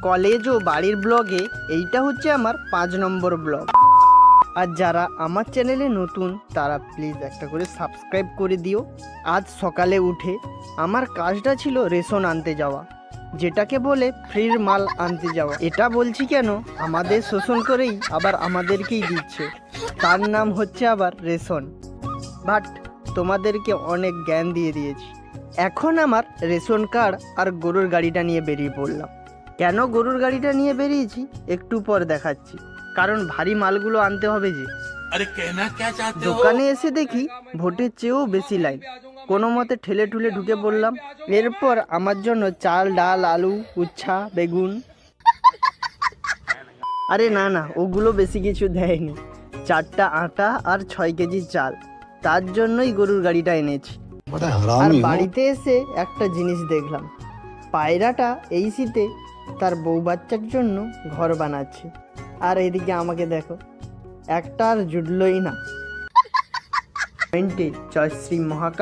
College ও বাড়ির ব্লগে এইটা হচ্ছে আমার 5 নম্বর ব্লগ। আর যারা আমার চ্যানেলে নতুন তারা প্লিজ একটা করে সাবস্ক্রাইব করে দিও। আজ সকালে উঠে আমার কাজটা ছিল রেশন আনতে যাওয়া, যেটাকে বলে ফ্রির মাল আনতে যাওয়া। এটা বলছি কেন, আমাদের শোষণ করেই আবার আমাদেরকেই দিচ্ছে, তার নাম হচ্ছে আবার রেশন। বাট তোমাদেরকে অনেক জ্ঞান দিয়ে দিয়েছি। এখন আমার রেশন কার্ড আর গরুর গাড়িটা নিয়ে বেরিয়ে পড়লাম। কেন গরুর গাড়িটা নিয়ে বেরিয়েছি একটু পর দেখাচ্ছি, কারণ ভারী মালগুলো আনতে হবে যে। দোকানে এসে দেখি ভোটের চেয়েও বেশি লাইন। কোনো মতে ঠেলে ঠুলে ঢুকে পড়লাম। এরপর আমার জন্য চাল, ডাল, আলু, উচ্ছা, বেগুন, আরে না না ওগুলো বেশি কিছু দেয়নি, 4টা আটা আর 6 কেজি চাল। তার জন্যই গরুর গাড়িটা এনেছি। আর বাড়িতে এসে একটা জিনিস দেখলাম, পায়রাটা এই শীতে তার বউ বাচ্চার জন্য ঘর বানাচ্ছে। আর এদিকে আমাকে দেখো, একটা আর জুটলই না। জয় শ্রী মহাকাল।